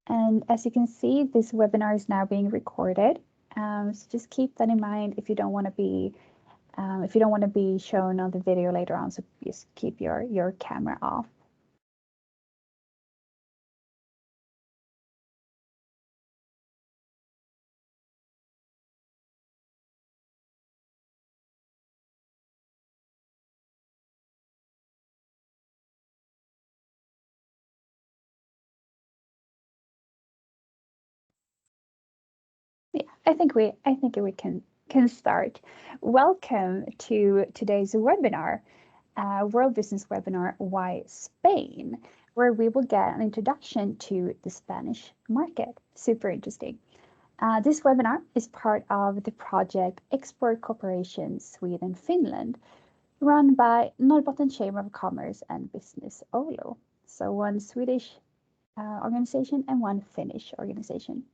And as you can see, this webinar is now being recorded. So just keep that in mind if you don't want to be shown on the video later on. So just keep your camera off. Yeah, I think we can start. Welcome to today's webinar, World Business Webinar, Why Spain, where we will get an introduction to the Spanish market. Super interesting. This webinar is part of the project Export Cooperation Sweden-Finland, run by Norrbotten Chamber of Commerce and Business Oulu. So one Swedish organization and one Finnish organization.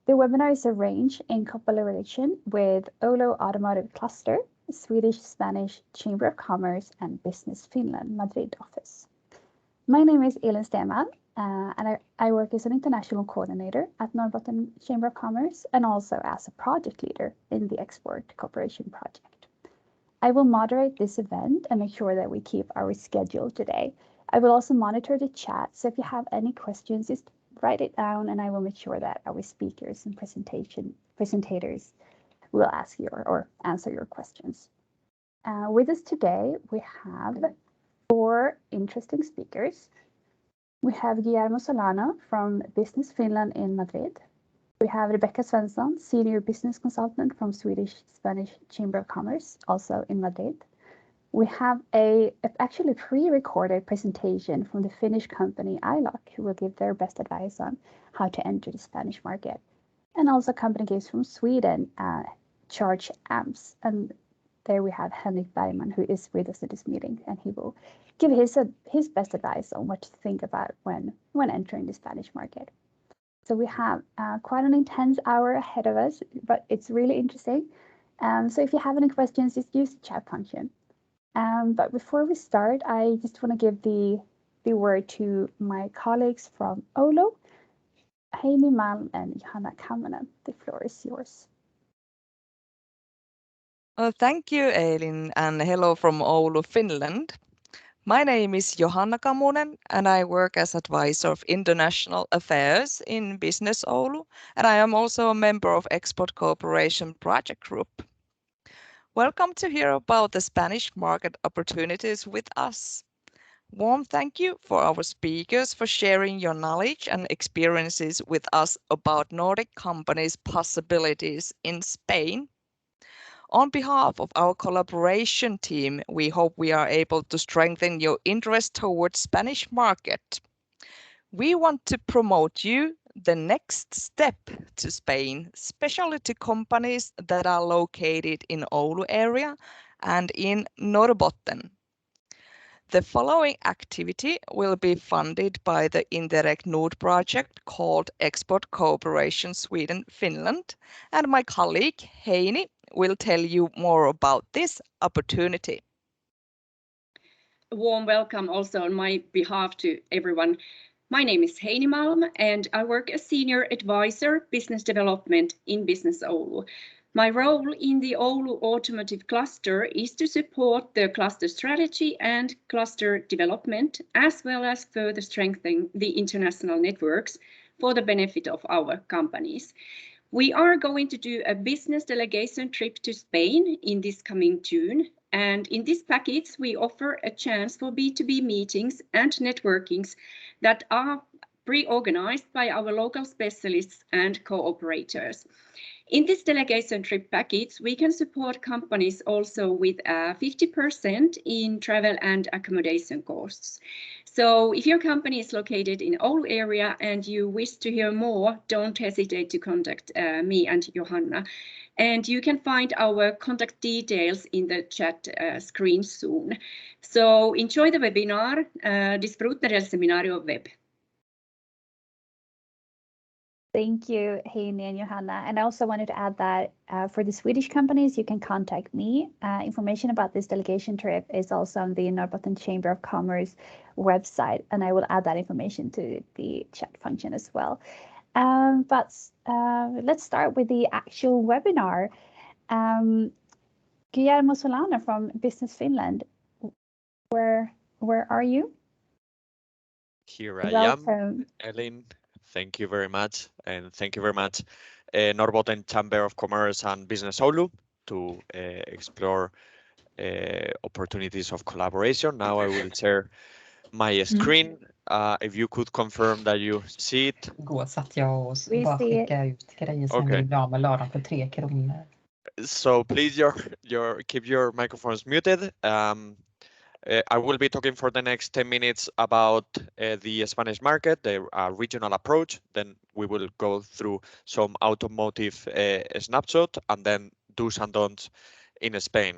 The webinar is arranged in collaboration with Oulu Automotive Cluster, Swedish-Spanish Chamber of Commerce and Business Finland Madrid office. My name is Elin Stenman, and I work as an international coordinator at Norrbotten Chamber of Commerce and also as a project leader in the Export Cooperation Project. I will moderate this event and make sure that we keep our schedule today. I will also monitor the chat, so if you have any questions, just write it down and I will make sure that our speakers and presentators will ask you or answer your questions. With us today, we have 4 interesting speakers. We have Guillermo Solano from Business Finland in Madrid. We have Rebecca Svensson, Senior Business Consultant from Swedish-Spanish Chamber of Commerce, also in Madrid. We have actually a pre-recorded presentation from the Finnish company iLock, who will give their best advice on how to enter the Spanish market. And also a company gives from Sweden, Charge Amps. And there we have Henrik Bergman, who is with us at this meeting, and he will give his best advice on what to think about when entering the Spanish market. So we have quite an intense hour ahead of us, but it's really interesting. So if you have any questions, just use the chat function. But before we start, I just want to give the word to my colleagues from Oulu, Heini Malm and Johanna Kammanen. The floor is yours. Thank you, Elin, and hello from Oulu, Finland. My name is Johanna Kammanen, and I work as advisor of international affairs in Business Oulu, and I am also a member of Export Cooperation Project Group. Welcome to hear about the Spanish market opportunities with us. Warm thank you for our speakers for sharing your knowledge and experiences with us about Nordic companies' possibilities in Spain. On behalf of our collaboration team, we hope we are able to strengthen your interest towards Spanish market. We want to promote you the next step to Spain, especially to companies that are located in Oulu area and in Norrbotten. The following activity will be funded by the Interreg Nord project called Export Cooperation Sweden-Finland, and my colleague Heini will tell you more about this opportunity. A warm welcome also on my behalf to everyone. My name is Heini Malm and I work as Senior Advisor Business Development in Business Oulu. My role in the Oulu Automotive Cluster is to support the cluster strategy and cluster development, as well as further strengthen the international networks for the benefit of our companies. We are going to do a business delegation trip to Spain in this coming June. And in this package, we offer a chance for B2B meetings and networkings that are pre-organized by our local specialists and cooperators. In this delegation trip package, we can support companies also with 50% in travel and accommodation costs. So if your company is located in Oulu area and you wish to hear more, don't hesitate to contact me and Johanna. And you can find our contact details in the chat screen soon. So enjoy the webinar. Disfruta del seminario web. Thank you, Heini and Johanna. And I also wanted to add that for the Swedish companies, you can contact me. Information about this delegation trip is also on the Norrbotten Chamber of Commerce website, and I will add that information to the chat function as well. But let's start with the actual webinar. Guillermo Solana from Business Finland, where are you? Here I Welcome. am, Elin. Thank you very much. And thank you very much, Norrbotten Chamber of Commerce and Business Oulu, to explore opportunities of collaboration. Now I will share my screen. If you could confirm that you see it. Igår satt jag och Vi bara ser- skickade ut grejer sen Okej. vi blev av med lördagen för 3 kronor. So please keep your microphones muted. I will be talking for the next 10 minutes about the Spanish market, the regional approach. Then we will go through some automotive snapshot and then do's and don'ts in Spain.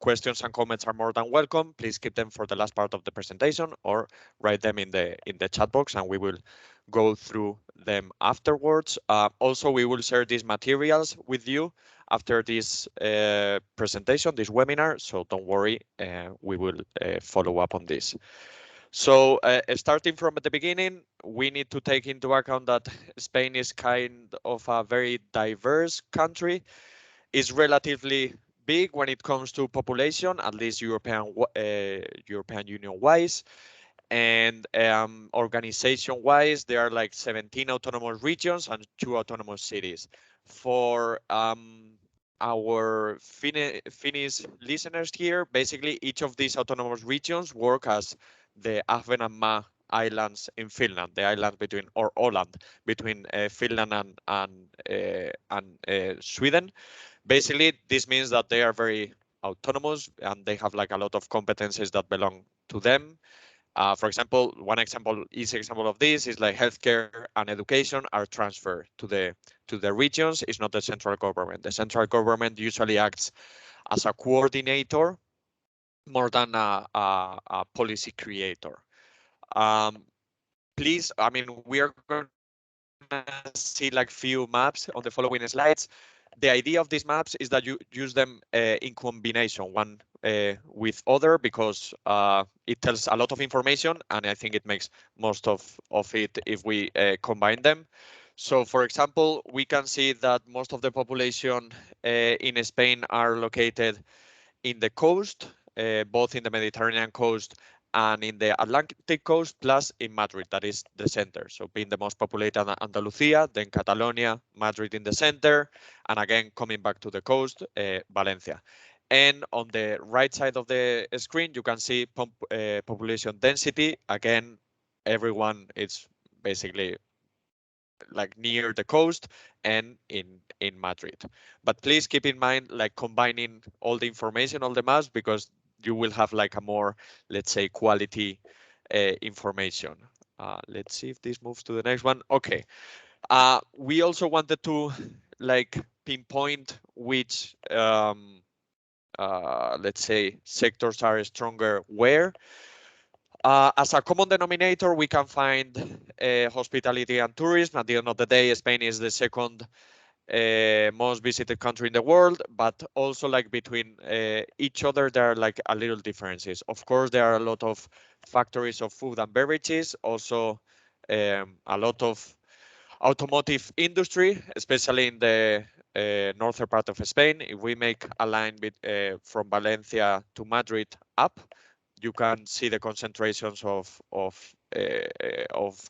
Questions and comments are more than welcome. Please keep them for the last part of the presentation or write them in the chat box and we will go through them afterwards. Also, we will share these materials with you after this presentation, this webinar, so don't worry, we will follow up on this. So starting from the beginning, we need to take into account that Spain is kind of a very diverse country. It's relatively big when it comes to population, at least European Union-wise. And organization-wise, there are like 17 autonomous regions and 2 autonomous cities. For our Finnish listeners here, basically each of these autonomous regions work as the Ahvenanmaa Islands in Finland, the island between, or Åland, between Finland and Sweden. Basically, this means that they are very autonomous and they have like a lot of competencies that belong to them. For example, one easy example of this is like healthcare and education are transferred to the regions. It's not the central government. The central government usually acts as a coordinator more than a policy creator. Please, I mean, we are going to see like few maps on the following slides. The idea of these maps is that you use them in combination, one with other, because it tells a lot of information, and I think it makes most of it if we combine them. So, for example, we can see that most of the population in Spain are located in the coast, both in the Mediterranean coast and in the Atlantic coast, plus in Madrid, that is the center. So being the most populated Andalusia, then Catalonia, Madrid in the center, and again, coming back to the coast, Valencia. And on the right side of the screen, you can see population density. Again, everyone is basically like near the coast and in Madrid. But please keep in mind, like combining all the information on the maps, because you will have like a more, let's say, quality information. Let's see if this moves to the next one. Okay. We also wanted to like pinpoint which let's say sectors are stronger where. As a common denominator, we can find hospitality and tourism. At the end of the day, Spain is the second most visited country in the world, but also like between each other, there are like a little differences. Of course, there are a lot of factories of food and beverages, also a lot of automotive industry, especially in the northern part of Spain. If we make a line from Valencia to Madrid up, you can see the concentrations of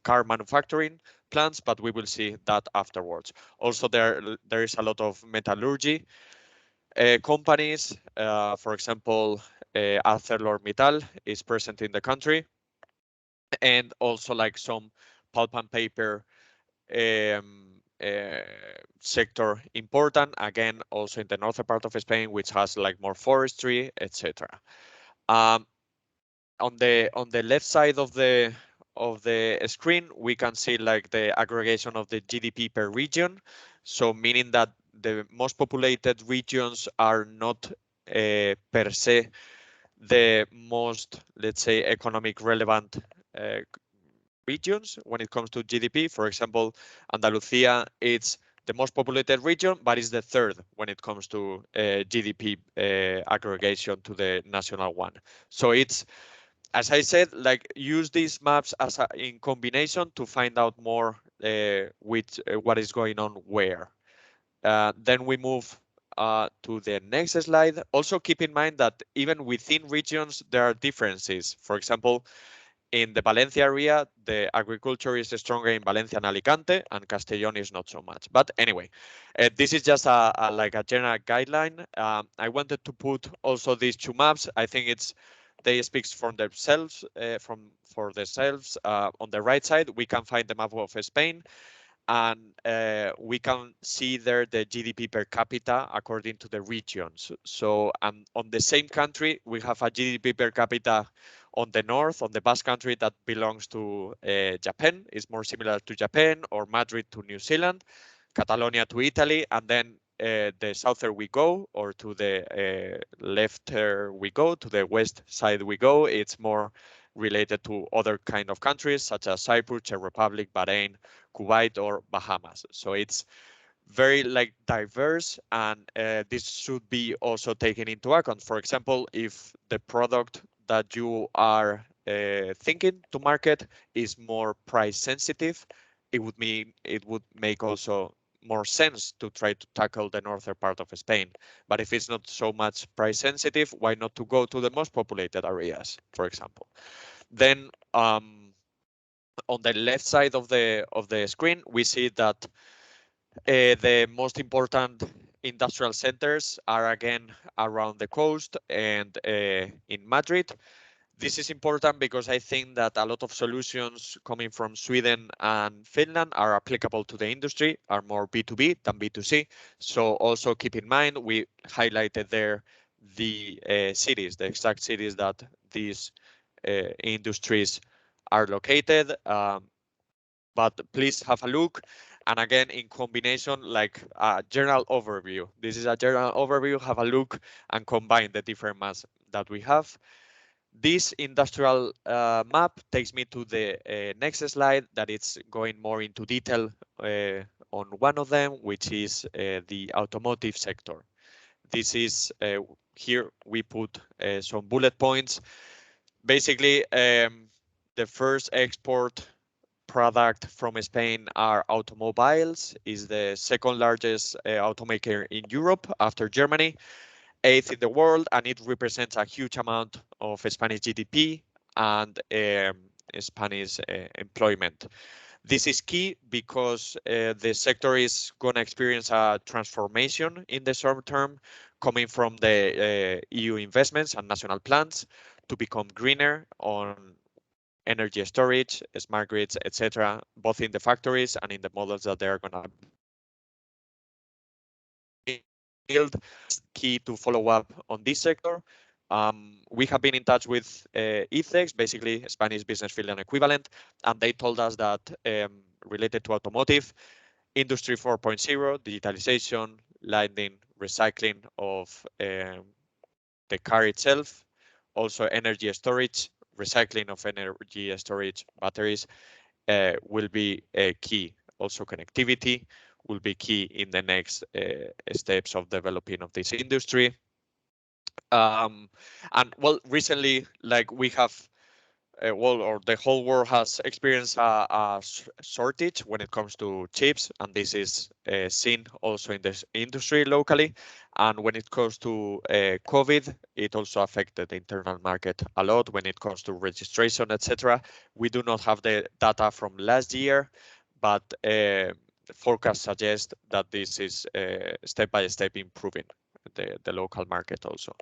car manufacturing plants, but we will see that afterwards. Also, there is a lot of metallurgy companies. For example, ArcelorMittal is present in the country, and also like some pulp and paper sector important. Again, also in the northern part of Spain, which has like more forestry, etc. On the left side of the screen, we can see like the aggregation of the GDP per region. So meaning that the most populated regions are not per se the most, let's say, economic relevant regions when it comes to GDP. For example, Andalusia, it's the most populated region, but it's the third when it comes to GDP aggregation to the national one. So it's, as I said, like use these maps as in combination to find out more with what is going on where. Then we move to the next slide. Also keep in mind that even within regions, there are differences. For example, in the Valencia area, the agriculture is stronger in Valencia and Alicante, and Castellón is not so much. But anyway, this is just like a general guideline. I wanted to put also these two maps. I think they speak for themselves. For themselves. On the right side, we can find the map of Spain, and we can see there the GDP per capita according to the regions. So on the same country, we have a GDP per capita on the north, on the Basque Country, that belongs to Japan, is more similar to Japan, or Madrid to New Zealand, Catalonia to Italy, and then the souther we go, or to the lefter we go, to the west side we go, it's more related to other kind of countries such as Cyprus, Czech Republic, Bahrain, Kuwait, or Bahamas. So it's very like diverse, and this should be also taken into account. For example, if the product that you are thinking to market is more price sensitive, it would make also more sense to try to tackle the northern part of Spain. But if it's not so much price sensitive, why not to go to the most populated areas, for example? Then on the left side of the screen, we see that the most important industrial centers are again around the coast and in Madrid. This is important because I think that a lot of solutions coming from Sweden and Finland are applicable to the industry, are more B2B than B2C. So also keep in mind, we highlighted there the cities, the exact cities that these industries are located. But please have a look. And again, in combination, like a general overview. This is a general overview. Have a look and combine the different maps that we have. This industrial map takes me to the next slide, that it's going more into detail on one of them, which is the automotive sector. This is here we put some bullet points. Basically, the first export product from Spain are automobiles, is the second largest automaker in Europe after Germany, eighth in the world, and it represents a huge amount of Spanish GDP and Spanish employment. This is key because the sector is going to experience a transformation in the short term, coming from the EU investments and national plans to become greener on energy storage, smart grids, etc., both in the factories and in the models that they are going to build. It's key to follow up on this sector. We have been in touch with ICEX, basically Spanish Business Field and equivalent, and they told us that related to automotive, Industry 4.0, digitalization, lighting, recycling of the car itself, also energy storage, recycling of energy storage batteries will be key. Also connectivity will be key in the next steps of developing of this industry. And well, recently, like we have or the whole world has experienced a shortage when it comes to chips, and this is seen also in this industry locally. And when it comes to COVID, it also affected the internal market a lot when it comes to registration, etc. We do not have the data from last year, but forecasts suggest that this is step by step improving the local market also.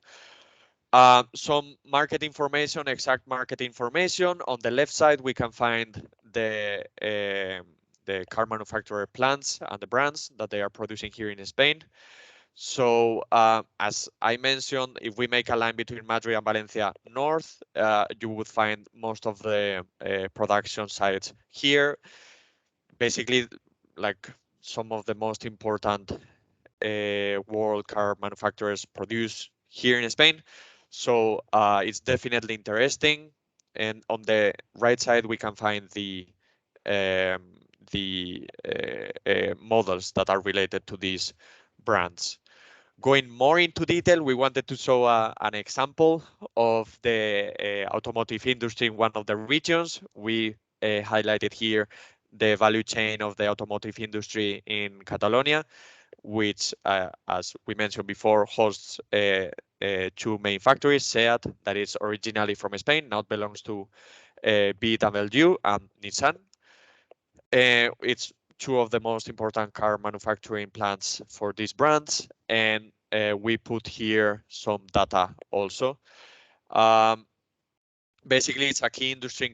Some market information, exact market information. On the left side, we can find the car manufacturer plants and the brands that they are producing here in Spain. So as I mentioned, if we make a line between Madrid and Valencia North, you would find most of the production sites here. Basically, like some of the most important world car manufacturers produce here in Spain. So it's definitely interesting. And on the right side, we can find the the models that are related to these brands. Going more into detail, we wanted to show an example of the automotive industry in one of the regions. We highlighted here the value chain of the automotive industry in Catalonia, which, as we mentioned before, hosts two main factories, SEAT, that is originally from Spain, now belongs to BMW and Nissan. It's two of the most important car manufacturing plants for these brands, and we put here some data also. Basically, it's a key industry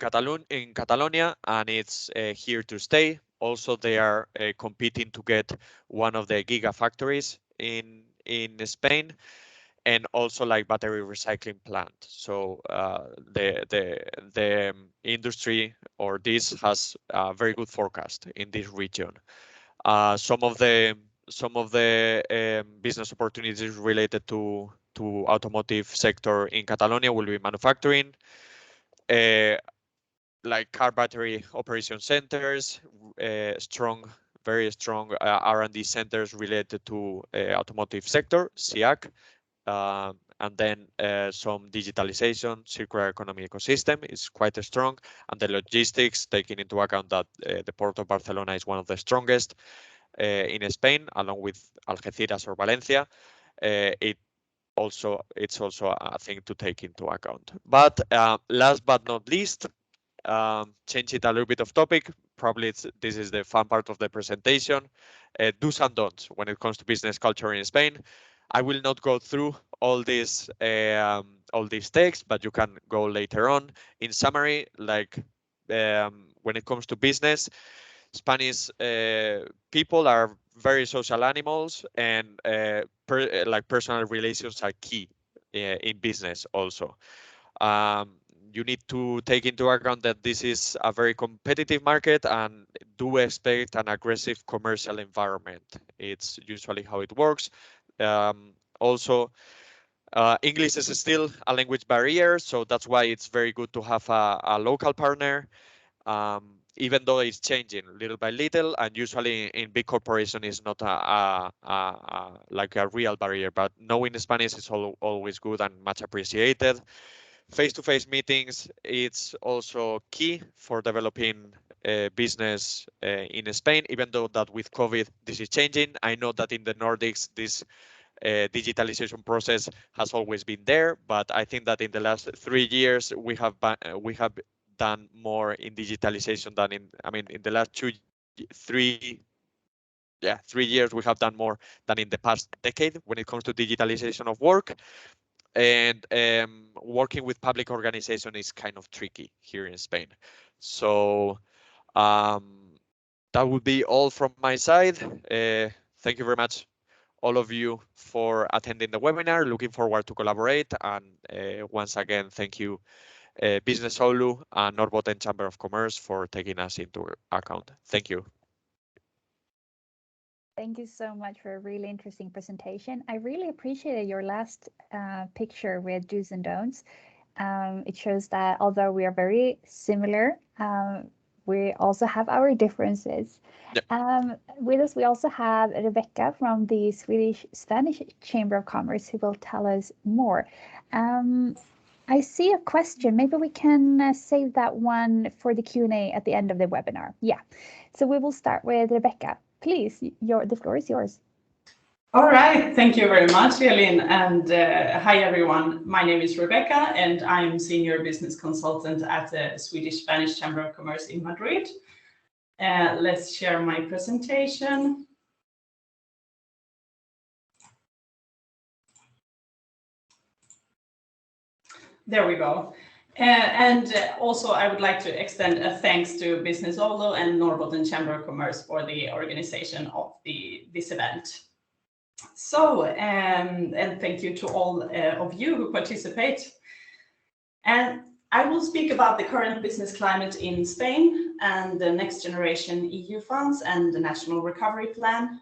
in Catalonia, and it's here to stay. Also, they are competing to get one of the gigafactories in Spain, and also like battery recycling plant. So the industry or this has a very good forecast in this region. Some of the business opportunities related to automotive sector in Catalonia will be manufacturing, like car battery operation centers, very strong R&D centers related to automotive sector, SIAC, and then some digitalization, circular economy ecosystem is quite strong, and the logistics, taking into account that the port of Barcelona is one of the strongest in Spain, along with Algeciras or Valencia. It's also a thing to take into account. But last but not least, change it a little bit of topic. Probably this is the fun part of the presentation. Do's and don'ts when it comes to business culture in Spain. I will not go through all these texts, but you can go later on. In summary, like when it comes to business, Spanish people are very social animals, and like personal relations are key in business also. You need to take into account that this is a very competitive market, and do expect an aggressive commercial environment. It's usually how it works. Also, English is still a language barrier, so that's why it's very good to have a local partner, even though it's changing little by little, and usually in big corporation is not like a real barrier, but knowing Spanish is always good and much appreciated. Face-to-face meetings, it's also key for developing business in Spain, even though that with COVID this is changing. I know that in the Nordics this digitalization process has always been there, but I think that in the last 3 years we have done more in digitalization than in the last 3 years we have done more than in the past decade when it comes to digitalization of work. And working with public organization is kind of tricky here in Spain. So that would be all from my side. Thank you very much, all of you, for attending the webinar. Looking forward to collaborate. And once again, thank you, Business Oulu and Norrbotten Chamber of Commerce for taking us into account. Thank you. Thank you so much for a really interesting presentation. I really appreciated your last picture with do's and don'ts. It shows that although we are very similar, we also have our differences. Yep. With us, we also have Rebecca from the Spanish Chamber of Commerce, who will tell us more. I see a question. Maybe we can save that one for the Q&A at the end of the webinar. Yeah. So we will start with Rebecca. Please, the floor is yours. All right, thank you very much, Elin, and hi everyone. My name is Rebecca, and I'm Senior Business Consultant at the Spanish Chamber of Commerce in Madrid. Let's share my presentation. There we go. And also, I would like to extend a thanks to Business Oulu and Norrbotten Chamber of Commerce for the organization of this event. So, and thank you to all of you who participate. And I will speak about the current business climate in Spain and the next generation EU funds and the National Recovery Plan,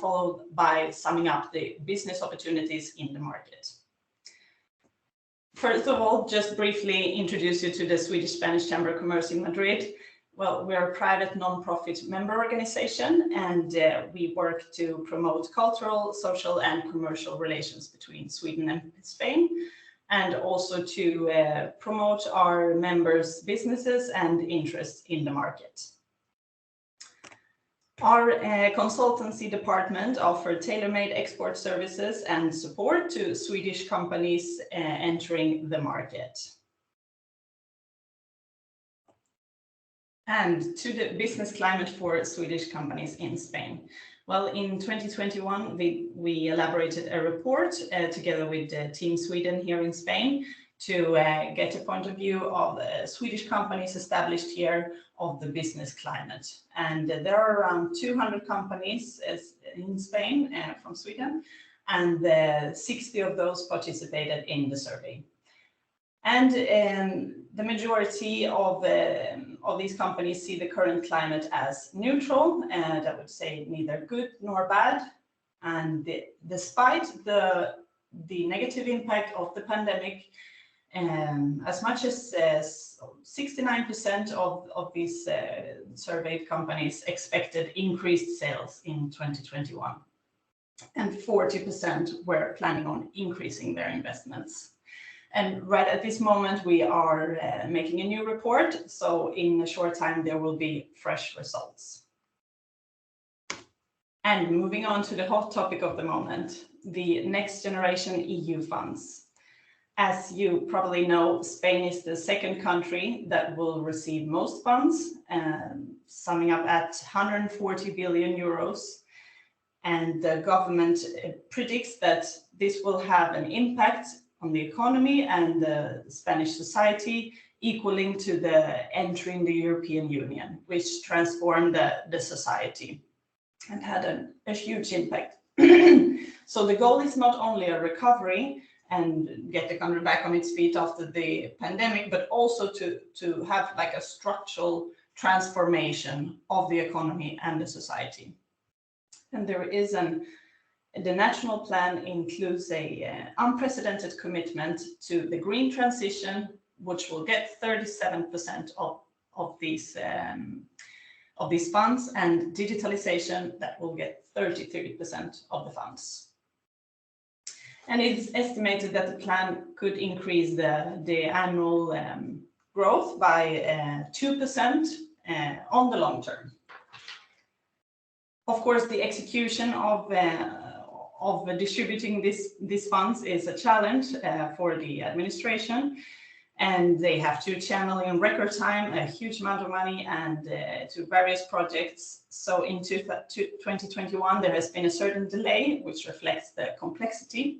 followed by summing up the business opportunities in the market. First of all, just briefly introduce you to the Spanish Chamber of Commerce in Madrid. Well, we are a private non-profit member organization, and we work to promote cultural, social, and commercial relations between Sweden and Spain, and also to promote our members' businesses and interests in the market. Our consultancy department offers tailor-made export services and support to Swedish companies entering the market. And to the business climate for Swedish companies in Spain. Well, in 2021, we elaborated a report together with Team Sweden here in Spain to get a point of view of Swedish companies established here of the business climate. And there are around 200 companies in Spain from Sweden, and 60 of those participated in the survey. And the majority of these companies see the current climate as neutral, and I would say neither good nor bad. And despite the negative impact of the pandemic, as much as 69% of these surveyed companies expected increased sales in 2021, and 40% were planning on increasing their investments. And right at this moment, we are making a new report, so in a short time there will be fresh results. And moving on to the hot topic of the moment, the Next Generation EU funds. As you probably know, Spain is the second country that will receive most funds, summing up at 140 billion euros. And the government predicts that this will have an impact on the economy and the Spanish society, equaling to the entering the European Union, which transformed the society and had a huge impact. So the goal is not only a recovery and get the country back on its feet after the pandemic, but also to have like a structural transformation of the economy and the society. And there is the national plan includes a unprecedented commitment to the green transition, which will get 37% of these funds, and digitalization that will get 33% of the funds. And it's estimated that the plan could increase the annual growth by 2% on the long term. Of course, the execution of distributing these funds is a challenge for the administration, and they have to channel in record time a huge amount of money and to various projects. So in 2021, there has been a certain delay, which reflects the complexity.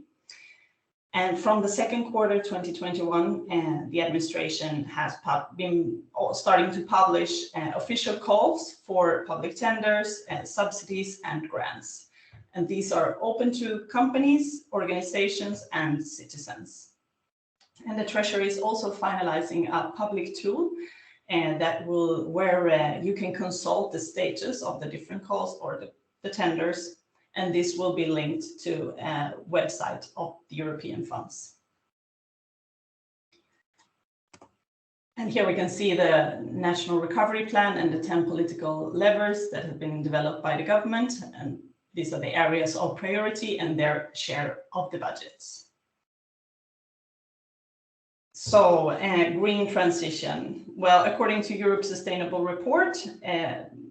And from the second quarter 2021, the administration has been starting to publish official calls for public tenders, subsidies, and grants. And these are open to companies, organizations, and citizens. And the Treasury is also finalizing a public tool where you can consult the status of the different calls or the tenders, and this will be linked to a website of the European funds. And here we can see the National Recovery Plan and the 10 political levers that have been developed by the government, and these are the areas of priority and their share of the budgets. So, green transition. Well, according to Europe's Sustainable Report,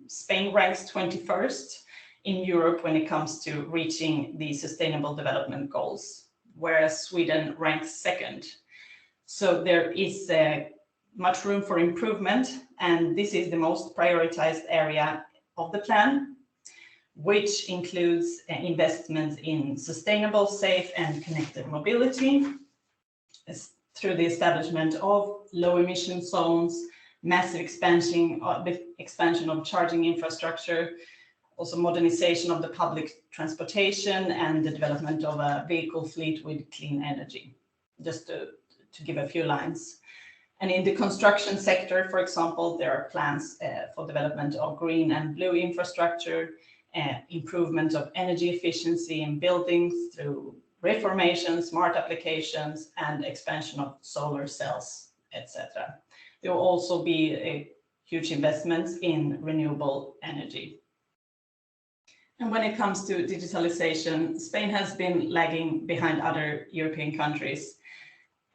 Spain ranks 21st in Europe when it comes to reaching the Sustainable Development Goals, whereas Sweden ranks second. So there is much room for improvement, and this is the most prioritized area of the plan, which includes investments in sustainable, safe, and connected mobility through the establishment of low emission zones, massive expansion of charging infrastructure, also modernization of the public transportation, and the development of a vehicle fleet with clean energy, just to give a few lines. And in the construction sector, for example, there are plans for development of green and blue infrastructure, improvement of energy efficiency in buildings through reformation, smart applications, and expansion of solar cells, etc. There will also be a huge investments in renewable energy. And when it comes to digitalization, Spain has been lagging behind other European countries.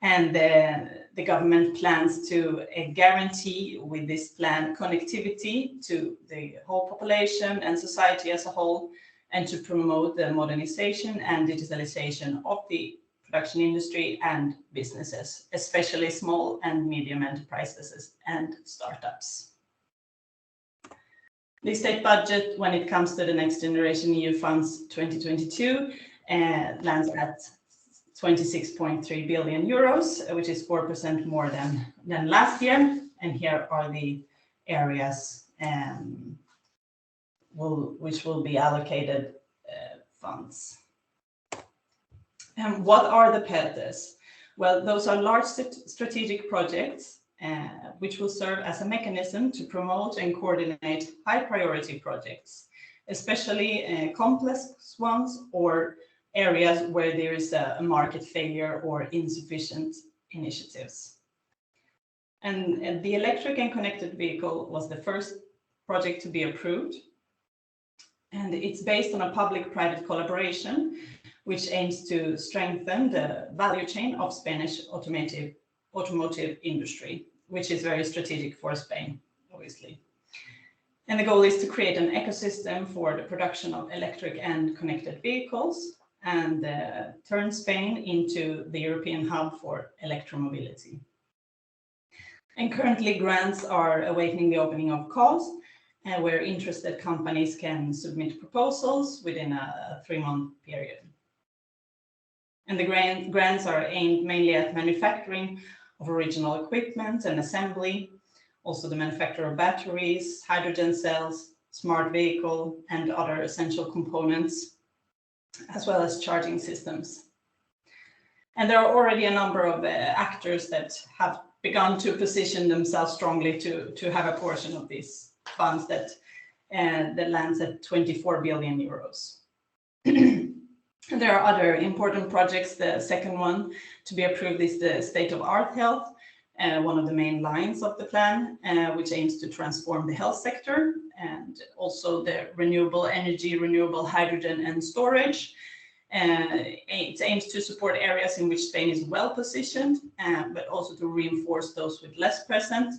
And the government plans to guarantee with this plan connectivity to the whole population and society as a whole, and to promote the modernization and digitalization of the production industry and businesses, especially small and medium enterprises and startups. The state budget, when it comes to the Next Generation EU funds 2022, lands at 26.3 billion euros, which is 4% more than last year. And here are the areas which will be allocated funds. And what are the PERTES? Well, those are large strategic projects which will serve as a mechanism to promote and coordinate high priority projects, especially complex ones or areas where there is a market failure or insufficient initiatives. And the electric and connected vehicle was the first project to be approved. And it's based on a public-private collaboration, which aims to strengthen the value chain of Spanish automotive industry, which is very strategic for Spain, obviously. And the goal is to create an ecosystem for the production of electric and connected vehicles and turn Spain into the European hub for electromobility. And currently grants are awaiting the opening of calls, where interested companies can submit proposals within a 3-month period. And the grants are aimed mainly at manufacturing of original equipment and assembly, also the manufacture of batteries, hydrogen cells, smart vehicle, and other essential components, as well as charging systems. And there are already a number of actors that have begun to position themselves strongly to have a portion of these funds that lands at 24 billion euros. There are other important projects. The second one to be approved is the state-of-art health, one of the main lines of the plan, which aims to transform the health sector, and also the renewable energy, renewable hydrogen and storage. It aims to support areas in which Spain is well positioned, but also to reinforce those with less presence.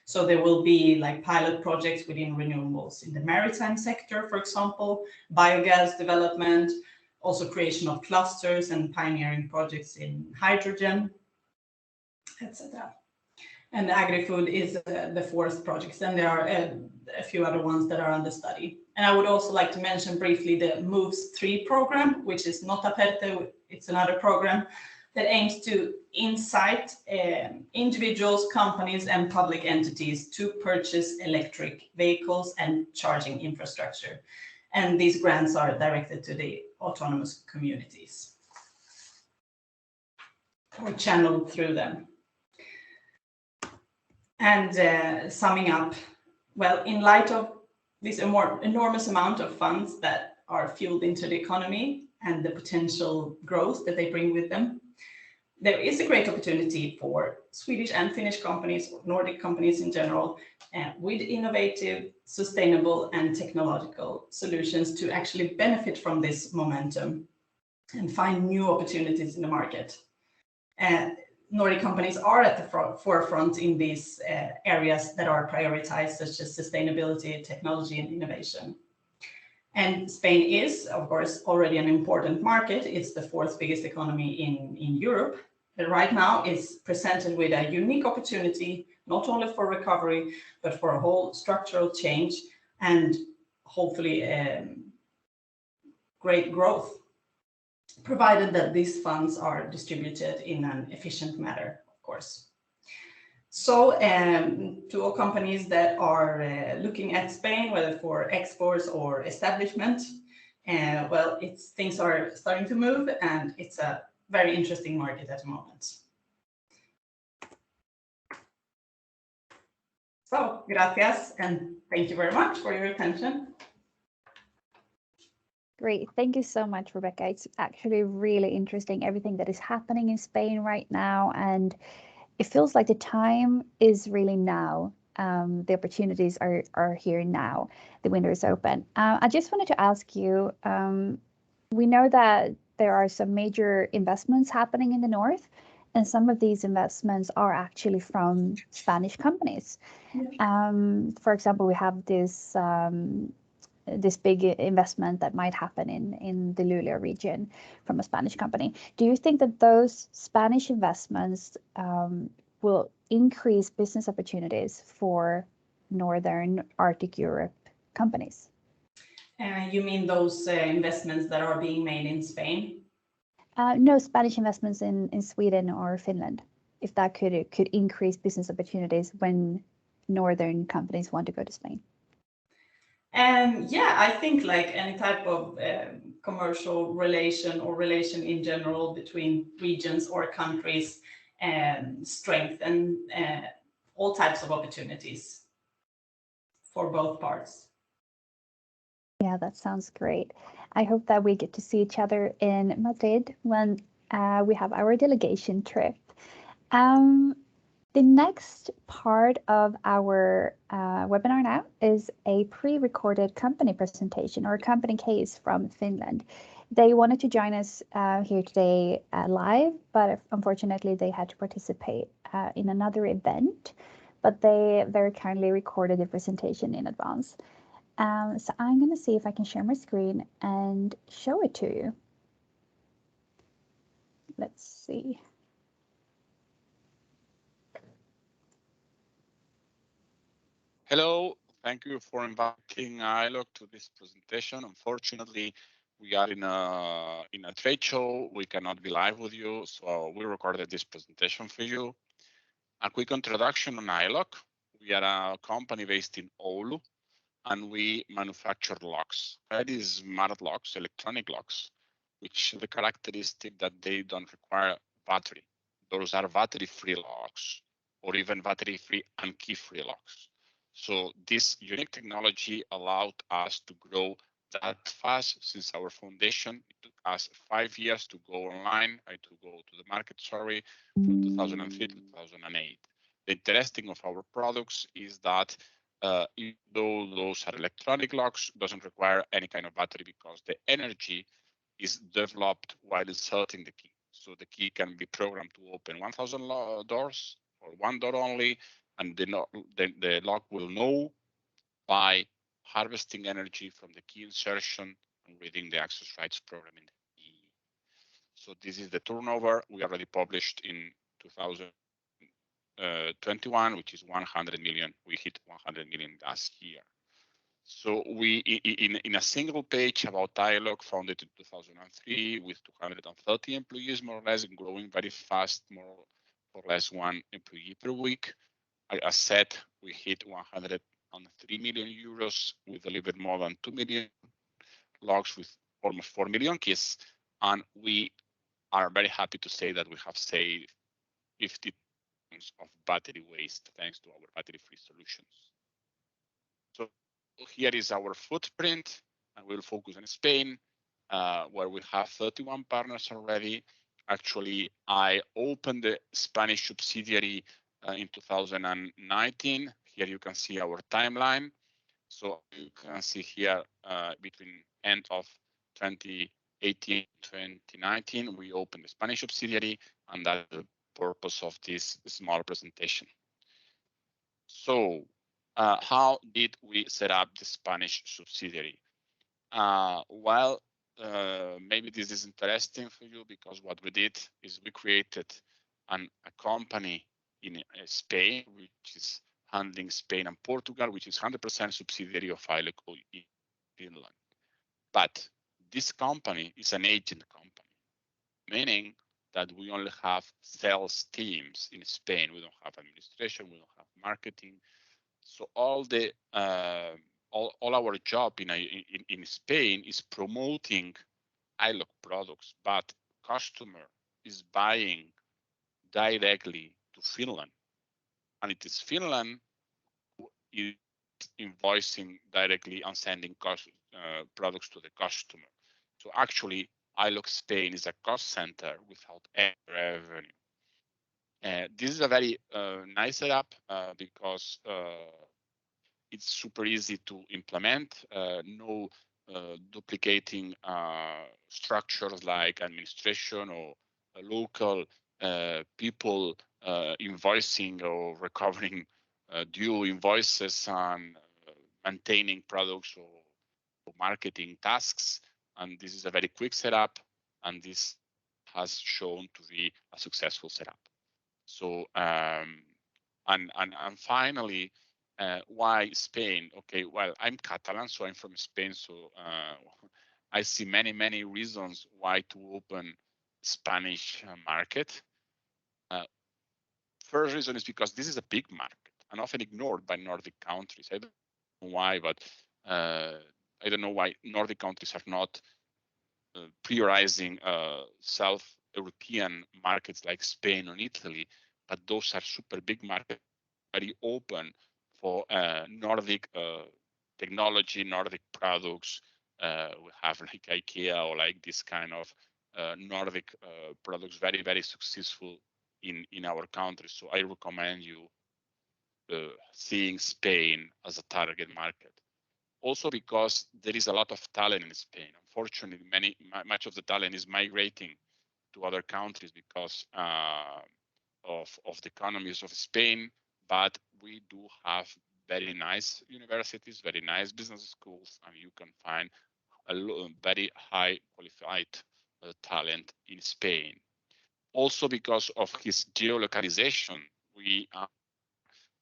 So there will be like pilot projects within renewables in the maritime sector, for example, biogas development, also creation of clusters and pioneering projects in hydrogen, etc. And agri-food is the fourth project, and there are a few other ones that are under study. And I would also like to mention briefly the MOVES 3 program, which is not a PERTE, it's another program that aims to incite individuals, companies, and public entities to purchase electric vehicles and charging infrastructure. And these grants are directed to the autonomous communities or channeled through them. And summing up, well, in light of this enormous amount of funds that are fueled into the economy and the potential growth that they bring with them, there is a great opportunity for Swedish and Finnish companies, Nordic companies in general, with innovative, sustainable and technological solutions to actually benefit from this momentum and find new opportunities in the market. Nordic companies are at the forefront in these areas that are prioritized, such as sustainability, technology and innovation. And Spain is, of course, already an important market. It's the fourth biggest economy in Europe. But right now it's presented with a unique opportunity, not only for recovery, but for a whole structural change and hopefully great growth, provided that these funds are distributed in an efficient manner, of course. So to all companies that are looking at Spain, whether for exports or establishment, well, things are starting to move and it's a very interesting market at the moment. So, gracias and thank you very much for your attention. Great. Thank you so much, Rebecca. It's actually really interesting, everything that is happening in Spain right now. And it feels like the time is really now. The opportunities are here now. The window is open. I just wanted to ask you, we know that there are some major investments happening in the north, and some of these investments are actually from Spanish companies. For example, we have this big investment that might happen in the Luleå region from a Spanish company. Do you think that those Spanish investments will increase business opportunities for Northern Arctic Europe companies? You mean those investments that are being made in Spain? No, Spanish investments in Sweden or Finland, if that could increase business opportunities when Northern companies want to go to Spain. Yeah, I think like any type of commercial relation or relation in general between regions or countries strengthen all types of opportunities for both parts. Yeah, that sounds great. I hope that we get to see each other in Madrid when we have our delegation trip. The next part of our webinar now is a pre-recorded company presentation or a company case from Finland. They wanted to join us here today live, but unfortunately they had to participate in another event, but they very kindly recorded the presentation in advance. So I'm going to see if I can share my screen and show it to you. Let's see. Hello, thank you for inviting ILOC to this presentation. Unfortunately, we are in a trade show. We cannot be live with you, so we recorded this presentation for you. A quick introduction on ILOC. We are a company based in Oulu, and we manufacture locks. That is smart locks, electronic locks, which the characteristic that they don't require battery. Those are battery-free locks, or even battery-free and key-free locks. So this unique technology allowed us to grow that fast since our foundation. It took us 5 years to go online, to go to the market, sorry, from 2003 to 2008. The interesting of our products is that even though those are electronic locks, doesn't require any kind of battery because the energy is developed while inserting the key. So the key can be programmed to open 1,000 doors or one door only, and the lock will know by harvesting energy from the key insertion and reading the access rights program in the key. So this is the turnover. We already published in 2021, which is 100 million. We hit 100 million last year. So we, in a single page about Dialog, founded in 2003 with 230 employees, more or less, and growing very fast, more or less one employee per week. As said, we hit 103 million euros. We delivered more than 2 million logs with almost 4 million keys. And we are very happy to say that we have saved 50 tons of battery waste thanks to our battery-free solutions. So here is our footprint, and we'll focus on Spain, where we have 31 partners already. Actually, I opened the Spanish subsidiary in 2019. Here you can see our timeline. So you can see here between end of 2018, 2019, we opened the Spanish subsidiary, and that's the purpose of this small presentation. So how did we set up the Spanish subsidiary? Well, maybe this is interesting for you because what we did is we created a company in Spain, which is handling Spain and Portugal, which is 100% subsidiary of ILECO in Finland. But this company is an agent company, meaning that we only have sales teams in Spain. We don't have administration, we don't have marketing. So all the all our job in Spain is promoting ILOC products, but customer is buying directly to Finland, and it is Finland who is invoicing directly and sending products to the customer. So actually, ILOC Spain is a cost center without any revenue. This is a very nice setup because it's super easy to implement. No duplicating structures like administration or local people invoicing or recovering due invoices and maintaining products or marketing tasks. And this is a very quick setup, and this has shown to be a successful setup. So and finally, why Spain? Okay, well, I'm Catalan, so I'm from Spain. So I see many reasons why to open Spanish market. First reason is because this is a big market and often ignored by Nordic countries. I don't know why, but I don't know why Nordic countries are not prioritizing South-European markets like Spain or Italy, but those are super big markets, very open for Nordic technology, Nordic products. We have like IKEA or like this kind of Nordic products, very successful in our country. So I recommend you seeing Spain as a target market. Also because there is a lot of talent in Spain. Unfortunately, much of the talent is migrating to other countries because of the economies of Spain, but we do have very nice universities, very nice business schools, and you can find a very high qualified talent in Spain. Also because of his geolocalization, we are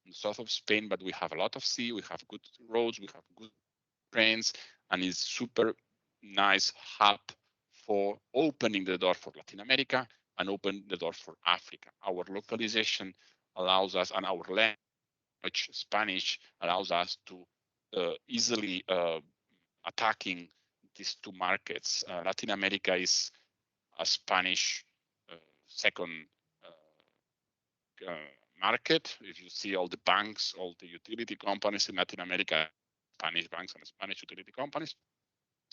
in the south of Spain, but we have a lot of sea, we have good roads, we have good trains, and it's super nice hub for opening the door for Latin America and open the door for Africa. Our localization allows us, and our language, Spanish, allows us to easily attacking these two markets. Latin America is a Spanish second market. If you see all the banks, all the utility companies in Latin America, Spanish banks and Spanish utility companies.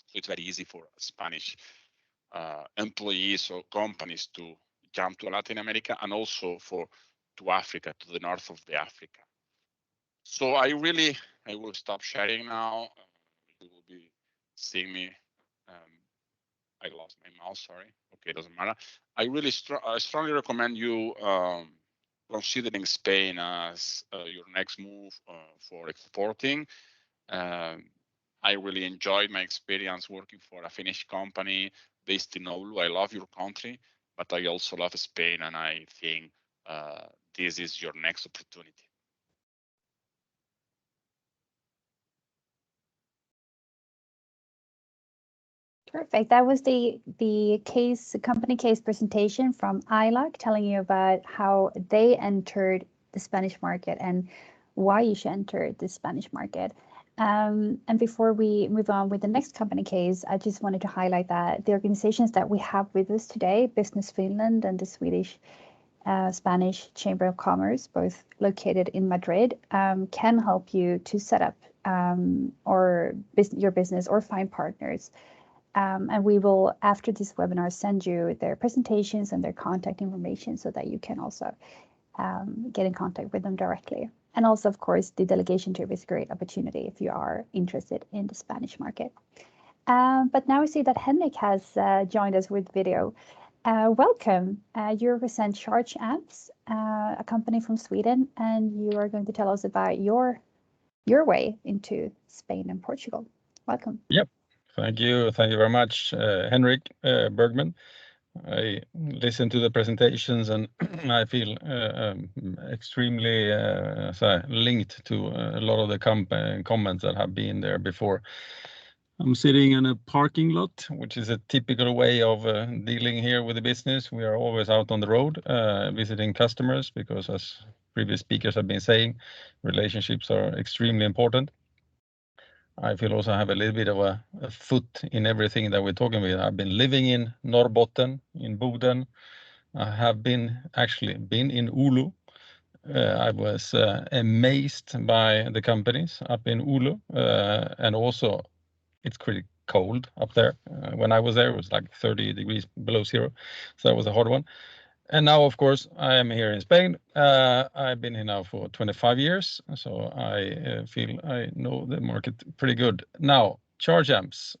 So it's very easy for Spanish employees or companies to jump to Latin America and also to Africa, to the north of the Africa. So I will stop sharing now. You will be seeing me. I lost my mouse, sorry. Okay, doesn't matter. I really strongly recommend you considering Spain as your next move for exporting. I really enjoyed my experience working for a Finnish company based in Oulu. I love your country, but I also love Spain, and I think this is your next opportunity. Perfect. That was the company case presentation from ILAC, telling you about how they entered the Spanish market and why you should enter the Spanish market. And before we move on with the next company case, I just wanted to highlight that the organizations that we have with us today, Business Finland and the Swedish Spanish Chamber of Commerce, both located in Madrid, can help you to set up your business or find partners. And we will, after this webinar, send you their presentations and their contact information so that you can also get in contact with them directly. And also, of course, the delegation trip is a great opportunity if you are interested in the Spanish market. But now we see that Henrik has joined us with video. Welcome. You represent Charge Amps, a company from Sweden, and you are going to tell us about your way into Spain and Portugal. Welcome. Yep. Thank you very much, Henrik Bergman. I listened to the presentations and I feel extremely linked to a lot of the comments that have been there before. I'm sitting in a parking lot, which is a typical way of dealing here with the business. We are always out on the road visiting customers because, as previous speakers have been saying, relationships are extremely important. I feel also I have a little bit of a foot in everything that we're talking about. I've been living in Norrbotten, in Boden. I have actually been in Oulu. I was amazed by the companies up in Oulu, and also it's pretty cold up there. When I was there, it was like 30 degrees below zero, so that was a hard one. And now, of course, I am here in Spain. I've been here now for 25 years, so I feel I know the market pretty good. Now, Charge Amps.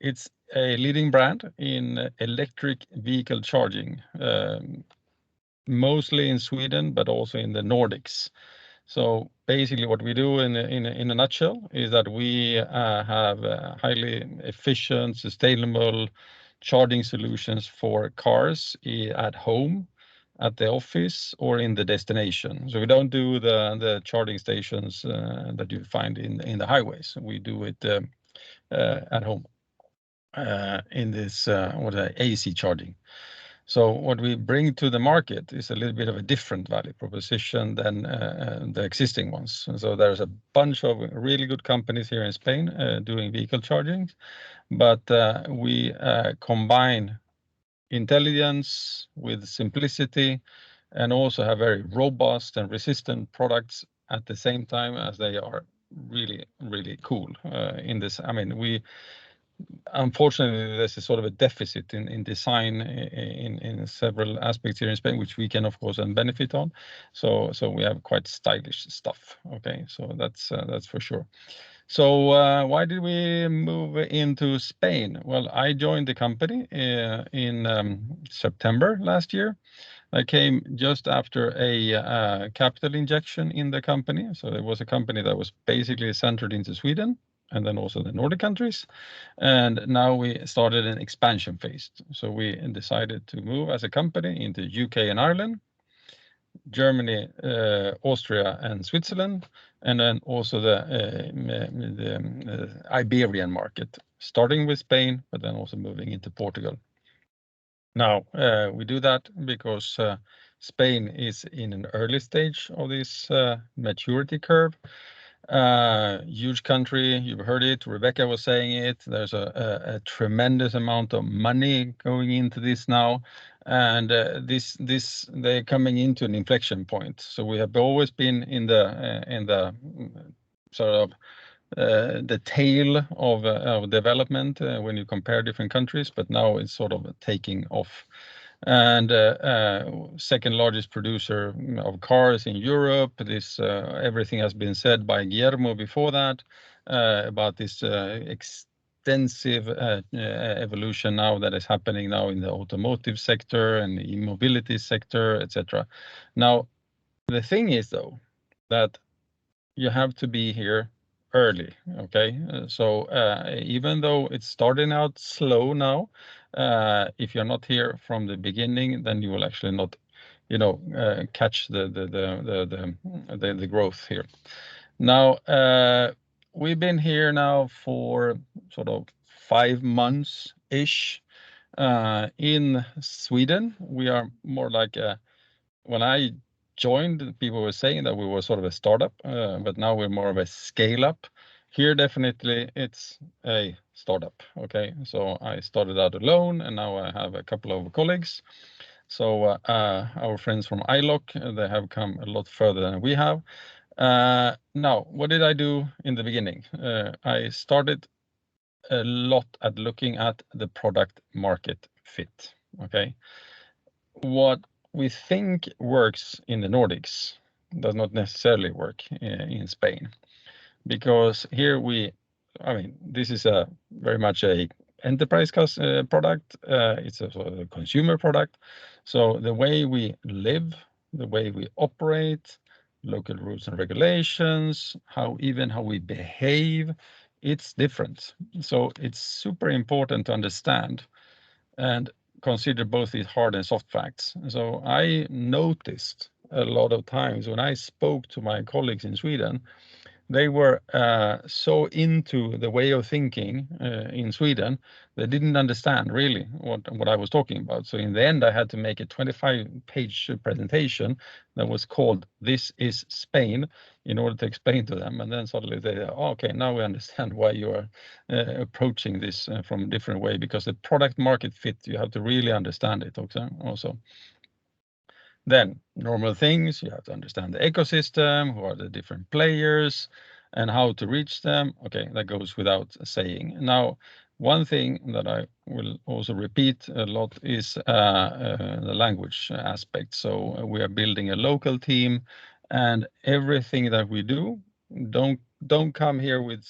It's a leading brand in electric vehicle charging, mostly in Sweden, but also in the Nordics. So basically what we do in a nutshell is that we have highly efficient, sustainable charging solutions for cars at home, at the office, or in the destination. So we don't do the charging stations that you find in the highways. We do it at home in this AC charging. So what we bring to the market is a little bit of a different value proposition than the existing ones. And so there's a bunch of really good companies here in Spain doing vehicle charging, but we combine intelligence with simplicity and also have very robust and resistant products at the same time as they are really, really cool in this. I mean, unfortunately, there's a sort of a deficit in design in several aspects here in Spain, which we can, of course, then benefit on. So we have quite stylish stuff. Okay, so that's for sure. So why did we move into Spain? Well, I joined the company in September last year. I came just after a capital injection in the company. So it was a company that was basically centered into Sweden and then also the Nordic countries. And now we started an expansion phase. So we decided to move as a company into UK and Ireland, Germany, Austria, and Switzerland, and then also the Iberian market, starting with Spain, but then also moving into Portugal. Now, we do that because Spain is in an early stage of this maturity curve. Huge country, you've heard it, Rebecca was saying it, there's a tremendous amount of money going into this now, and they're coming into an inflection point. So we have always been in the sort of the tail of development when you compare different countries, but now it's sort of taking off. And second largest producer of cars in Europe. This everything has been said by Guillermo before that about this extensive evolution now that is happening now in the automotive sector and the e-mobility sector, etc. Now, the thing is though that you have to be here early. Okay, so even though it's starting out slow now, if you're not here from the beginning, then you will actually not, catch the growth here. Now we've been here now for sort of 5 months ish. In Sweden, we are more like when I joined, people were saying that we were sort of a startup, but now we're more of a scale up. Here, definitely, it's a startup. Okay, so I started out alone, and now I have a couple of colleagues. So our friends from iLock, they have come a lot further than we have. Now, what did I do in the beginning? I started a lot at looking at the product market fit. Okay, what we think works in the Nordics does not necessarily work in Spain, because here this is a very much a enterprise product. It's a sort of a consumer product. So the way we live, the way we operate, local rules and regulations, how we behave, it's different. So it's super important to understand and consider both these hard and soft facts. So I noticed a lot of times when I spoke to my colleagues in Sweden, they were so into the way of thinking in Sweden, they didn't understand really what I was talking about. So in the end, I had to make a 25-page presentation that was called "This is Spain" in order to explain to them. And then suddenly they, okay, now we understand why you are approaching this from a different way, because the product market fit, you have to really understand it also. Then normal things, you have to understand the ecosystem, who are the different players and how to reach them. Okay, that goes without saying. Now, One thing that I will also repeat a lot is the language aspect. So we are building a local team, and everything that we do, don't come here with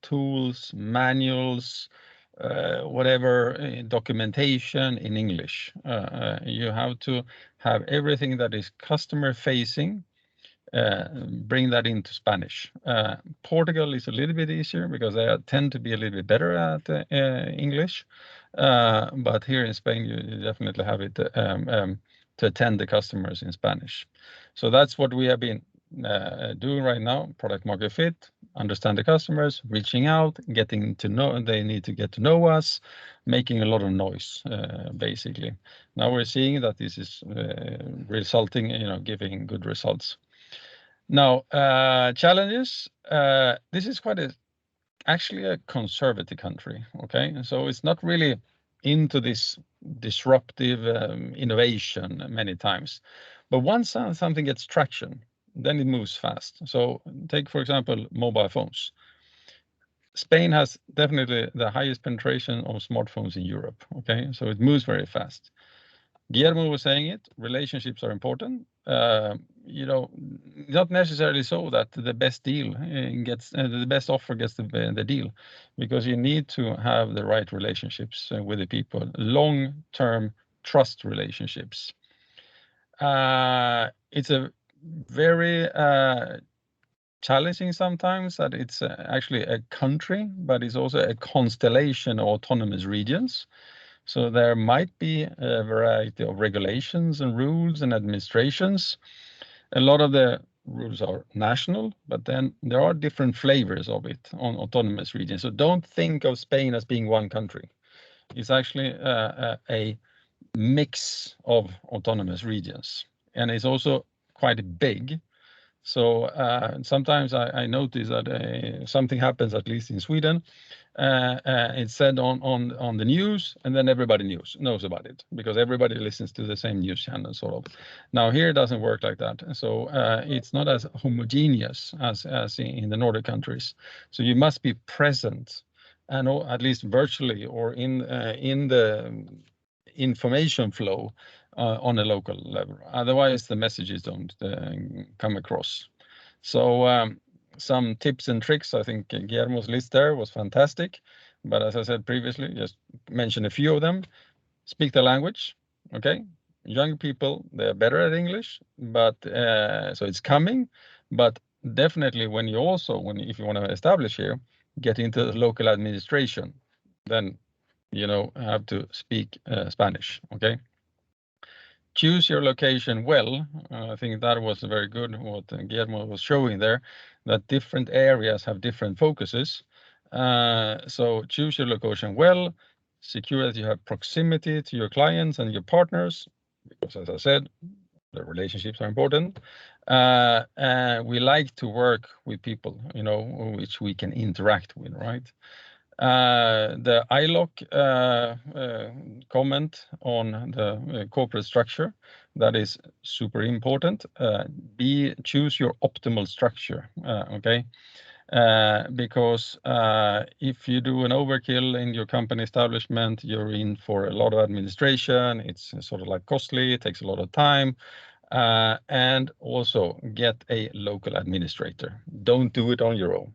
tools, manuals, whatever documentation in English. You have to have everything that is customer facing. Bring that into Spanish. Portugal is a little bit easier because they tend to be a little bit better at English. But here in Spain, you definitely have it to attend the customers in Spanish. So that's what we have been doing right now, product market fit, understand the customers, reaching out, getting to know, they need to get to know us, making a lot of noise, basically. Now we're seeing that this is resulting, giving good results. Now, challenges. This is actually a conservative country, okay? So it's not really into this disruptive innovation many times. But once something gets traction, then it moves fast. So take, for example, mobile phones. Spain has definitely the highest penetration of smartphones in Europe, okay? So it moves very fast. Guillermo was saying it, relationships are important. Not necessarily so that the best deal gets the best offer gets the deal, because you need to have the right relationships with the people, long-term trust relationships. It's a very challenging sometimes that it's actually a country, but it's also a constellation of autonomous regions. So there might be a variety of regulations and rules and administrations. A lot of the rules are national, but then there are different flavors of it on autonomous regions. So don't think of Spain as being one country. It's actually a mix of autonomous regions, and it's also quite big. So sometimes I notice that something happens, at least in Sweden. It's said on the news, and then everybody knows about it because everybody listens to the same news channel, sort of. Now here it doesn't work like that. So it's not as homogeneous as in the Nordic countries. So you must be present, and at least virtually or in the information flow on a local level. Otherwise, the messages don't come across. So some tips and tricks. I think Guillermo's list there was fantastic. But as I said previously, just mention a few of them. Speak the language, okay? Young people, they're better at English, but so it's coming. But definitely if you want to establish here, get into the local administration, then have to speak Spanish, okay? Choose your location well. I think that was very good what Guillermo was showing there, that different areas have different focuses. So choose your location well, secure that you have proximity to your clients and your partners, because as I said, the relationships are important. We like to work with people, which we can interact with, right? The ILOC comment on the corporate structure, that is super important. Choose your optimal structure, okay? Because if you do an overkill in your company establishment, you're in for a lot of administration. It's sort of like costly, it takes a lot of time. And also get a local administrator. Don't do it on your own.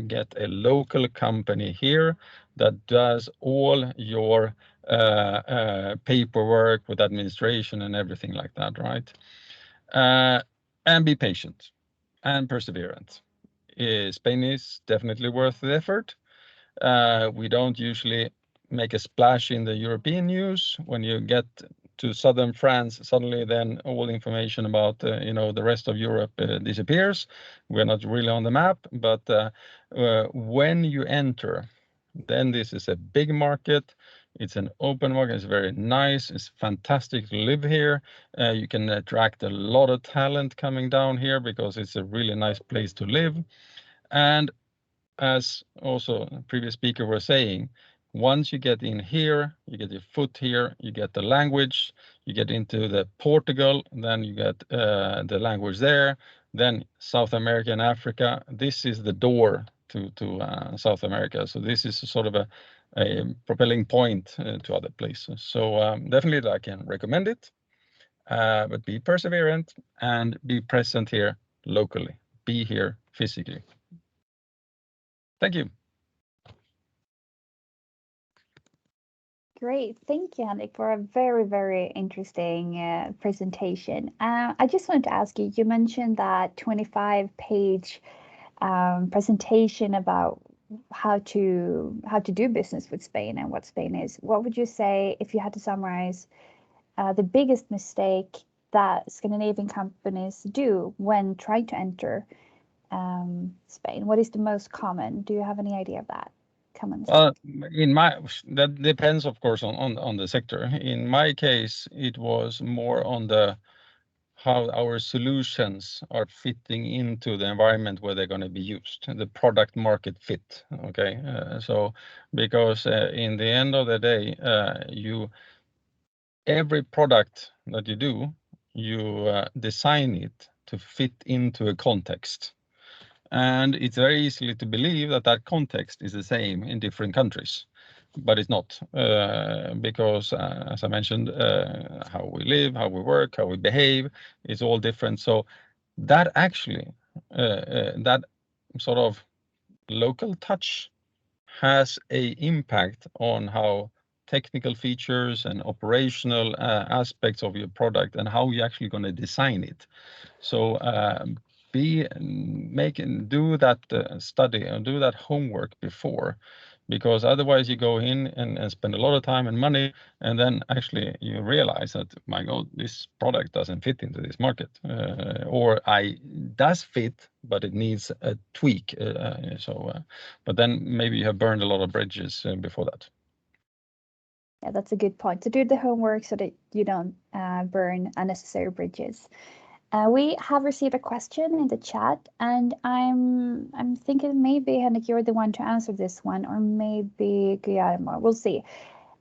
Get a local company here that does all your paperwork with administration and everything like that, right? And be patient and perseverant. Spain is definitely worth the effort. We don't usually make a splash in the European news. When you get to southern France, suddenly then all information about the rest of Europe disappears. We're not really on the map, but when you enter, then this is a big market. It's an open market. It's very nice. It's fantastic to live here. You can attract a lot of talent coming down here because it's a really nice place to live. And as also the previous speaker was saying, once you get in here, you get your foot here, you get the language, you get into the Portugal, then you get the language there, then South America and Africa. This is the door to South America. So this is sort of a propelling point to other places. So definitely I can recommend it, but be perseverant and be present here locally. Be here physically. Thank you. Great. Thank you, Henrik, for a very, very interesting presentation. I just wanted to ask you, you mentioned that 25-page presentation about how to do business with Spain and what Spain is. What would you say, if you had to summarize, the biggest mistake that Scandinavian companies do when trying to enter Spain? What is the most common? Do you have any idea of that? Well, that depends, of course, on the sector. In my case, it was more on how our solutions are fitting into the environment where they're going to be used, the product market fit. Okay, so because in the end of the day, every product that you do, you design it to fit into a context. And it's very easy to believe that context is the same in different countries, but it's not, because as I mentioned, how we live, how we work, how we behave is all different. So that actually, that sort of local touch has a impact on how technical features and operational aspects of your product and how you're actually going to design it. So do that study and do that homework before, because otherwise you go in and spend a lot of time and money, and then actually you realize that, my God, this product doesn't fit into this market, or does fit, but it needs a tweak. But then maybe you have burned a lot of bridges before that. Yeah, that's a good point. So do the homework so that you don't burn unnecessary bridges. We have received a question in the chat, and I'm thinking maybe, Henrik, you're the one to answer this one, or maybe Guillermo. We'll see.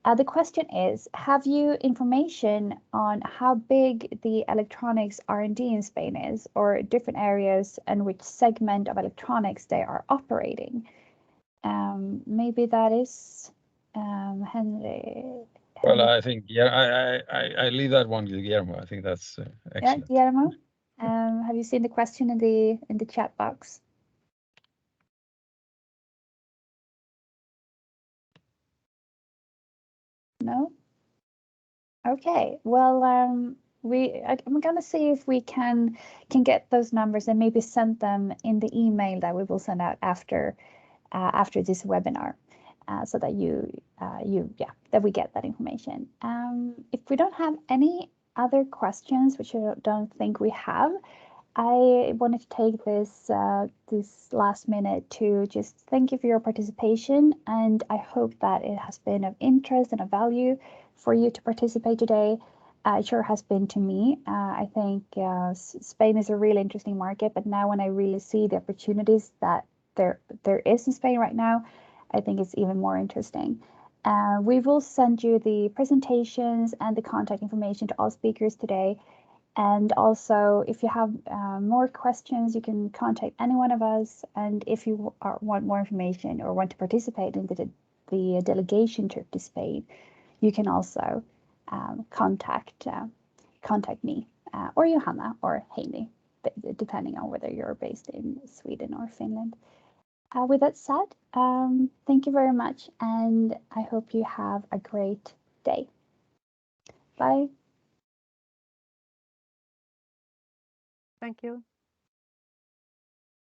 The question is, have you information on how big the electronics R&D in Spain is, or different areas and which segment of electronics they are operating? Maybe that is Henrik. Well, I think I leave that one to Guillermo. I think that's excellent. Yeah, Guillermo. Have you seen the question in the chat box? No. Okay. Well, I'm gonna see if we can get those numbers and maybe send them in the email that we will send out after this webinar. So that that we get that information. If we don't have any other questions, which I don't think we have, I wanted to take this last minute to just thank you for your participation, and I hope that it has been of interest and of value for you to participate today. It sure has been to me. I think Spain is a really interesting market, but now when I really see the opportunities that there is in Spain right now, I think it's even more interesting. We will send you the presentations and the contact information to all speakers today. And also, if you have more questions, you can contact any one of us. And if you want more information or want to participate in the delegation trip to Spain, you can also contact me or Johanna or Heini, depending on whether you're based in Sweden or Finland. With that said, thank you very much, and I hope you have a great day. Bye. Thank you.